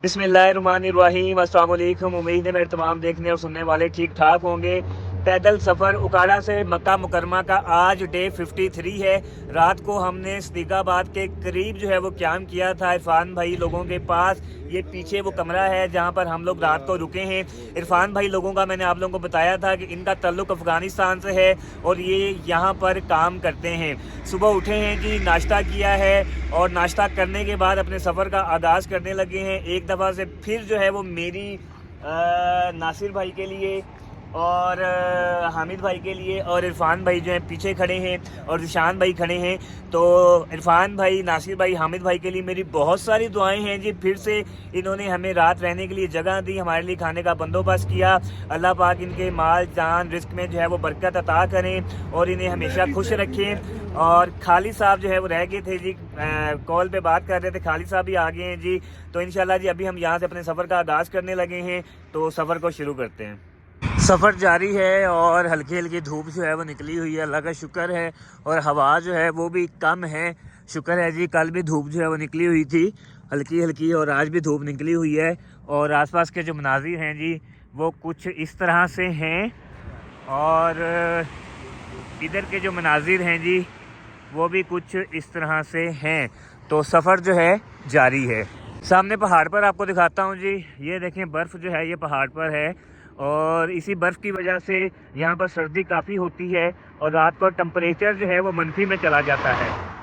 बिस्मिल्लाहिर्रहमानिर्रहीम। अस्सलाम वालेकुम। उम्मीद है मेरे तमाम देखने और सुनने वाले ठीक ठाक होंगे। पैदल सफ़र उकाड़ा से मक्का मुकरमा का आज डे 53 है। रात को हमने सदीकाबाद के करीब जो है वो क़याम किया था इरफान भाई लोगों के पास। ये पीछे वो कमरा है जहाँ पर हम लोग रात को रुके हैं। इरफान भाई लोगों का मैंने आप लोगों को बताया था कि इनका ताल्लुक़ अफ़गानिस्तान से है और ये यहाँ पर काम करते हैं। सुबह उठे हैं जी, नाश्ता किया है और नाश्ता करने के बाद अपने सफ़र का आगाज़ करने लगे हैं। एक दफ़ा से फिर जो है वो मेरी नासिर भाई के लिए और हामिद भाई के लिए और इरफान भाई जो हैं पीछे खड़े हैं और जिशान भाई खड़े हैं। तो इरफान भाई, नासिर भाई, हामिद भाई के लिए मेरी बहुत सारी दुआएं हैं जी। फिर से इन्होंने हमें रात रहने के लिए जगह दी, हमारे लिए खाने का बंदोबस्त किया। अल्लाह पाक इनके माल जान रिस्क में जो है वो बरकत अता करें और इन्हें हमेशा खुश रखें। और खालिद साहब जो है वो रह गए थे जी, कॉल पे बात कर रहे थे। खालिद साहब भी आ गए हैं जी। तो इंशाल्लाह जी अभी हम यहाँ से अपने सफ़र का आगाज़ करने लगे हैं। तो सफ़र को शुरू करते हैं। सफ़र जारी है और हल्की हल्की धूप जो है वो निकली हुई है, अल्लाह का शुक्र है। और हवा जो है वो भी कम है, शुक्र है जी। कल भी धूप जो है वो निकली हुई थी हल्की हल्की और आज भी धूप निकली हुई है। और आसपास के जो मनाजिर हैं जी वो कुछ इस तरह से हैं और इधर के जो मनाजिर हैं जी वो भी कुछ इस तरह से हैं। तो सफ़र जो है जारी है। सामने पहाड़ पर आपको दिखाता हूँ जी, ये देखें बर्फ़ जो है ये पहाड़ पर है और इसी बर्फ़ की वजह से यहाँ पर सर्दी काफ़ी होती है और रात को टेम्परेचर जो है वो मनफी में चला जाता है।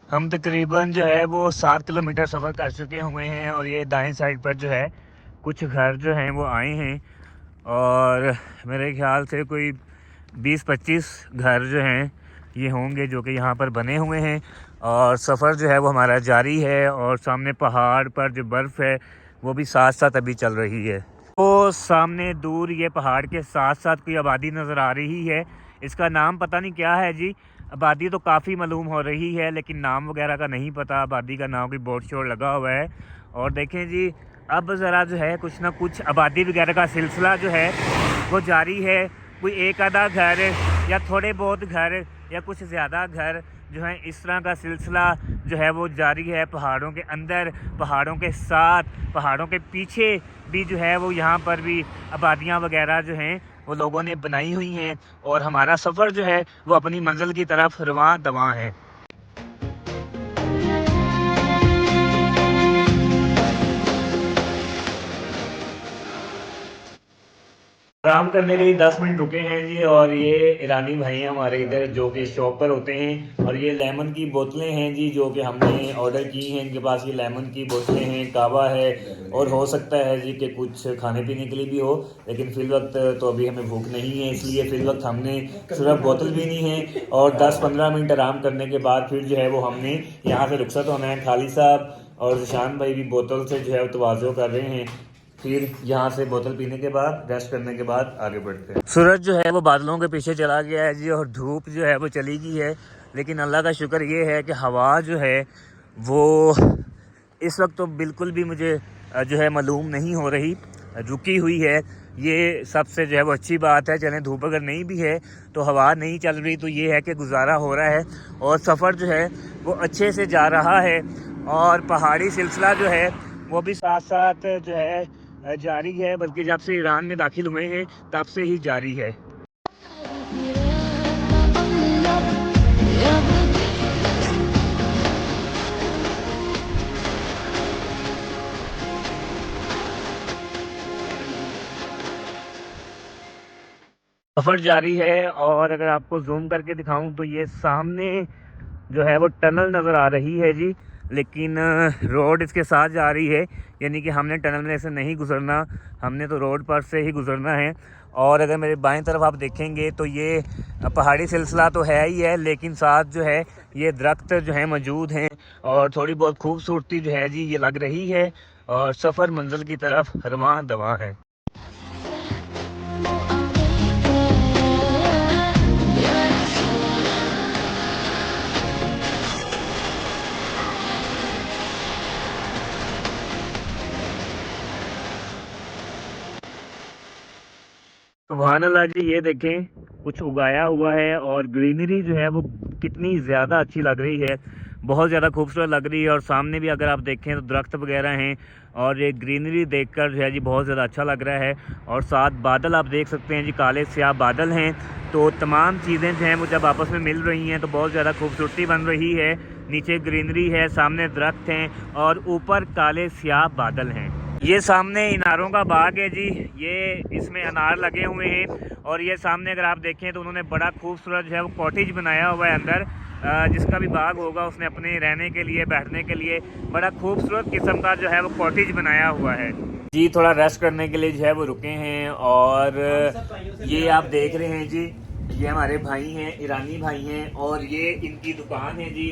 हम तकरीबन जो है वो 7 किलोमीटर सफ़र कर चुके हुए हैं और ये दाएं साइड पर जो है कुछ घर जो हैं वो आए हैं और मेरे ख्याल से कोई 20-25 घर जो हैं ये होंगे जो कि यहाँ पर बने हुए हैं। और सफ़र जो है वो हमारा जारी है और सामने पहाड़ पर जो बर्फ़ है वो भी साथ साथ अभी चल रही है। तो सामने दूर ये पहाड़ के साथ साथ कोई आबादी नज़र आ रही है। इसका नाम पता नहीं क्या है जी। आबादी तो काफ़ी मालूम हो रही है लेकिन नाम वगैरह का नहीं पता। आबादी का नाम की बोर्ड शोर्ड लगा हुआ है। और देखें जी अब ज़रा जो है कुछ ना कुछ आबादी वगैरह का सिलसिला जो है वो जारी है। कोई एक आधा घर या थोड़े बहुत घर या कुछ ज़्यादा घर जो है इस तरह का सिलसिला जो है वो जारी है। पहाड़ों के अंदर, पहाड़ों के साथ, पहाड़ों के पीछे भी जो है वो यहाँ पर भी आबादियाँ वगैरह जो हैं वो लोगों ने बनाई हुई हैं और हमारा सफ़र जो है वो अपनी मंजिल की तरफ रवां दवां है। आराम करने के लिए 10 मिनट रुके हैं जी। और ये ईरानी भाई हैं हमारे इधर जो कि शॉप पर होते हैं। और ये लेमन की बोतलें हैं जी जो कि हमने ऑर्डर की हैं। इनके पास ये लेमन की बोतलें हैं, कावा है और हो सकता है जी कि कुछ खाने पीने के लिए भी हो, लेकिन फ़िल वक्त तो अभी हमें भूख नहीं है, इसलिए फ़िल वक्त हमने सिर्फ बोतल भी नहीं है। और 10-15 मिनट आराम करने के बाद फिर जो है वो हमने यहाँ से रुखसत होना है। खालिद साहब और जिशान भाई भी बोतल से जो है तवाज़ो कर रहे हैं। फिर यहाँ से बोतल पीने के बाद रेस्ट करने के बाद आगे बढ़ते हैं। सूरज जो है वो बादलों के पीछे चला गया है जी और धूप जो है वो चली गई है। लेकिन अल्लाह का शुक्र ये है कि हवा जो है वो इस वक्त तो बिल्कुल भी मुझे जो है मालूम नहीं हो रही, रुकी हुई है। ये सबसे जो है वो अच्छी बात है। चलें धूप अगर नहीं भी है तो हवा नहीं चल रही तो ये है कि गुजारा हो रहा है और सफ़र जो है वो अच्छे से जा रहा है। और पहाड़ी सिलसिला जो है वो भी साथ साथ जो है जारी है, बल्कि जब से ईरान में दाखिल हुए हैं तब से ही जारी है। सफ़र जारी है और अगर आपको जूम करके दिखाऊं तो ये सामने जो है वो टनल नज़र आ रही है जी। लेकिन रोड इसके साथ जा रही है, यानी कि हमने टनल में से नहीं गुजरना, हमने तो रोड पर से ही गुजरना है। और अगर मेरे बाएं तरफ आप देखेंगे तो ये पहाड़ी सिलसिला तो है ही है, लेकिन साथ जो है ये दरख्त जो है मौजूद हैं और थोड़ी बहुत खूबसूरती जो है जी ये लग रही है। और सफ़र मंजिल की तरफ रवां दवां है। सुभान अल्लाह जी, ये देखें कुछ उगाया हुआ है और ग्रीनरी जो है वो कितनी ज़्यादा अच्छी लग रही है, बहुत ज़्यादा खूबसूरत लग रही है। और सामने भी अगर आप देखें तो दरख्त वगैरह हैं और ये ग्रीनरी देखकर जो है जी बहुत ज़्यादा अच्छा लग रहा है। और साथ बादल आप देख सकते हैं जी, काले स्याह बादल हैं। तो तमाम चीज़ें जो हैं वो जब आपस में मिल रही हैं तो बहुत ज़्यादा खूबसूरती बन रही है। नीचे ग्रीनरी है, सामने दरख्त हैं और ऊपर काले स्याह बादल हैं। ये सामने इनारों का बाग है जी, ये इसमें अनार लगे हुए हैं। और ये सामने अगर आप देखें तो उन्होंने बड़ा खूबसूरत जो है वो कॉटेज बनाया हुआ है अंदर, जिसका भी बाग होगा उसने अपने रहने के लिए, बैठने के लिए बड़ा खूबसूरत किस्म का जो है वो कॉटेज बनाया हुआ है जी। थोड़ा रेस्ट करने के लिए जो है वो रुके हैं। और ये आप देख रहे हैं जी, ये हमारे भाई हैं, ईरानी भाई हैं और ये इनकी दुकान है जी।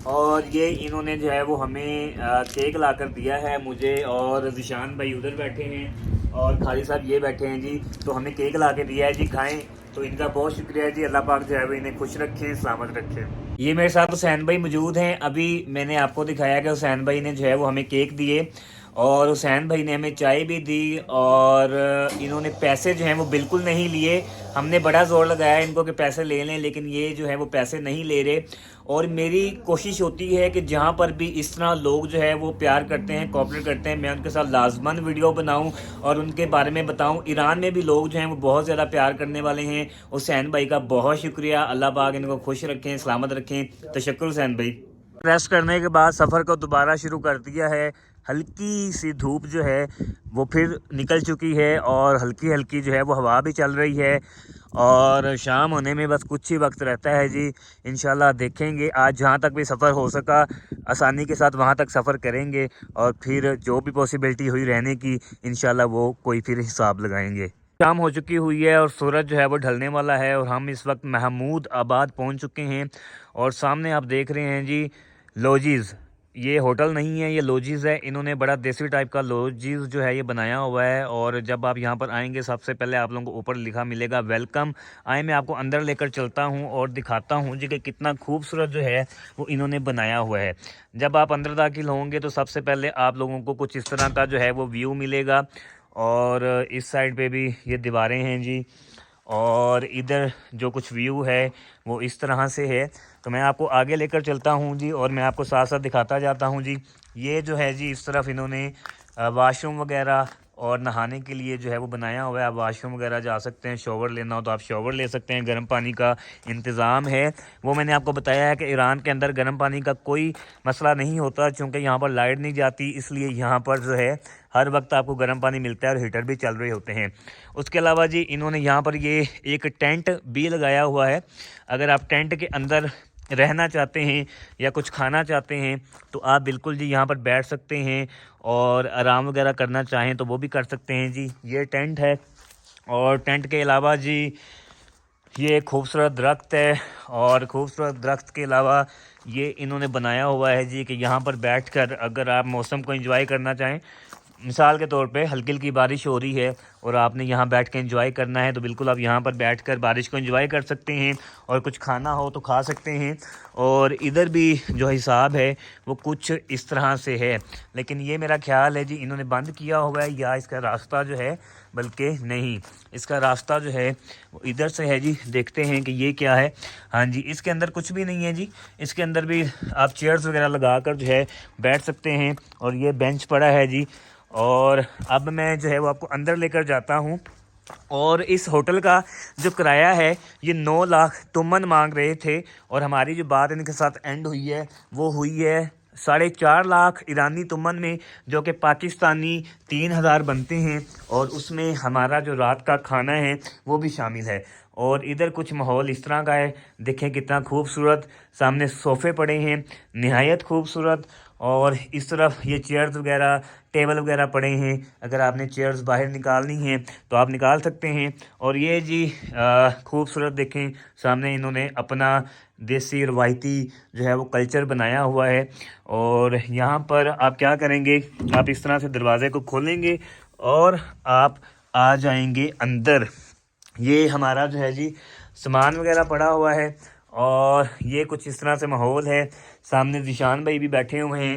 और ये इन्होंने जो है वो हमें केक ला कर दिया है, मुझे और जिशान भाई उधर बैठे हैं और खाली साहब ये बैठे हैं जी। तो हमें केक ला के दिया है जी, खाएं। तो इनका बहुत शुक्रिया जी, अल्लाह पाक जो है वो इन्हें खुश रखें, सलामत रखें। ये मेरे साथ हुसैन भाई मौजूद हैं। अभी मैंने आपको दिखाया कि हुसैन भाई ने जो है वो हमें केक दिए और हुसैन भाई ने हमें चाय भी दी। और इन्होंने पैसे जो हैं वो बिल्कुल नहीं लिए। हमने बड़ा ज़ोर लगाया इनको कि पैसे ले लें, लेकिन ये जो है वो पैसे नहीं ले रहे। और मेरी कोशिश होती है कि जहाँ पर भी इस तरह लोग जो है वो प्यार करते हैं, कोऑपरेट करते हैं, मैं उनके साथ लाजमन वीडियो बनाऊं और उनके बारे में बताऊं। ईरान में भी लोग जो हैं वो बहुत ज़्यादा प्यार करने वाले हैं। हुसैन भाई का बहुत शुक्रिया, अल्लाह पाक इनको खुश रखें, सलामत रखें। तशक्कुर हुसैन भाई। रेस्ट करने के बाद सफ़र को दोबारा शुरू कर दिया है। हल्की सी धूप जो है वो फिर निकल चुकी है और हल्की हल्की जो है वो हवा भी चल रही है। और शाम होने में बस कुछ ही वक्त रहता है जी। इंशाल्लाह देखेंगे, आज जहाँ तक भी सफ़र हो सका आसानी के साथ वहाँ तक सफ़र करेंगे और फिर जो भी पॉसिबिलिटी हुई रहने की इंशाल्लाह वो कोई फिर हिसाब लगाएंगे। शाम हो चुकी हुई है और सूरज जो है वो ढलने वाला है और हम इस वक्त महमूद आबाद पहुँच चुके हैं। और सामने आप देख रहे हैं जी लॉजिज़, ये होटल नहीं है, ये लॉजिज़ है। इन्होंने बड़ा देसी टाइप का लॉजिज़ जो है ये बनाया हुआ है। और जब आप यहाँ पर आएंगे सबसे पहले आप लोगों को ऊपर लिखा मिलेगा वेलकम। आए मैं आपको अंदर लेकर चलता हूँ और दिखाता हूँ जी कि कितना खूबसूरत जो है वो इन्होंने बनाया हुआ है। जब आप अंदर दाखिल होंगे तो सबसे पहले आप लोगों को कुछ इस तरह का जो है वो व्यू मिलेगा। और इस साइड पे भी ये दीवारें हैं जी और इधर जो कुछ व्यू है वो इस तरह से है। तो मैं आपको आगे लेकर चलता हूँ जी और मैं आपको साथ साथ दिखाता जाता हूँ जी। ये जो है जी इस तरफ इन्होंने वाशरूम वगैरह और नहाने के लिए जो है वो बनाया हुआ है। आप वाशरूम वगैरह जा सकते हैं, शॉवर लेना हो तो आप शॉवर ले सकते हैं। गर्म पानी का इंतज़ाम है। वो मैंने आपको बताया है कि ईरान के अंदर गर्म पानी का कोई मसला नहीं होता, चूँकि यहाँ पर लाइट नहीं जाती, इसलिए यहाँ पर जो है हर वक्त आपको गर्म पानी मिलता है और हीटर भी चल रहे होते हैं। उसके अलावा जी इन्होंने यहाँ पर ये एक टेंट भी लगाया हुआ है। अगर आप टेंट के अंदर रहना चाहते हैं या कुछ खाना चाहते हैं तो आप बिल्कुल जी यहाँ पर बैठ सकते हैं और आराम वगैरह करना चाहें तो वो भी कर सकते हैं जी। ये टेंट है। और टेंट के अलावा जी ये खूबसूरत दरख्त है और खूबसूरत दरख्त के अलावा ये इन्होंने बनाया हुआ है जी कि यहाँ पर बैठकर अगर आप मौसम को एंजॉय करना चाहें, मिसाल के तौर पे हल्की हल्की बारिश हो रही है और आपने यहाँ बैठ के एंजॉय करना है तो बिल्कुल आप यहाँ पर बैठकर बारिश को एंजॉय कर सकते हैं और कुछ खाना हो तो खा सकते हैं। और इधर भी जो हिसाब है वो कुछ इस तरह से है, लेकिन ये मेरा ख्याल है जी इन्होंने बंद किया हुआ है या इसका रास्ता जो है, बल्कि नहीं, इसका रास्ता जो है वो इधर से है जी। देखते हैं कि ये क्या है। हाँ जी, इसके अंदर कुछ भी नहीं है जी। इसके अंदर भी आप चेयर्स वगैरह लगा कर जो है बैठ सकते हैं और ये बेंच पड़ा है जी। और अब मैं जो है वो आपको अंदर लेकर जाता हूँ। और इस होटल का जो किराया है ये 9 लाख तुमन मांग रहे थे और हमारी जो बात इनके साथ एंड हुई है वो हुई है 4.5 लाख ईरानी तुमन में, जो कि पाकिस्तानी 3,000 बनते हैं। और उसमें हमारा जो रात का खाना है वो भी शामिल है। और इधर कुछ माहौल इस तरह का है, देखें कितना खूबसूरत, सामने सोफ़े पड़े हैं निहायत खूबसूरत। और इस तरफ ये चेयर्स वगैरह टेबल वगैरह पड़े हैं, अगर आपने चेयर्स बाहर निकालनी हैं तो आप निकाल सकते हैं। और ये जी खूबसूरत देखें, सामने इन्होंने अपना देसी रवायती जो है वो कल्चर बनाया हुआ है। और यहाँ पर आप क्या करेंगे, आप इस तरह से दरवाज़े को खोलेंगे और आप आ जाएंगे अंदर। ये हमारा जो है जी सामान वगैरह पड़ा हुआ है और ये कुछ इस तरह से माहौल है। सामने जिशान भाई भी बैठे हुए हैं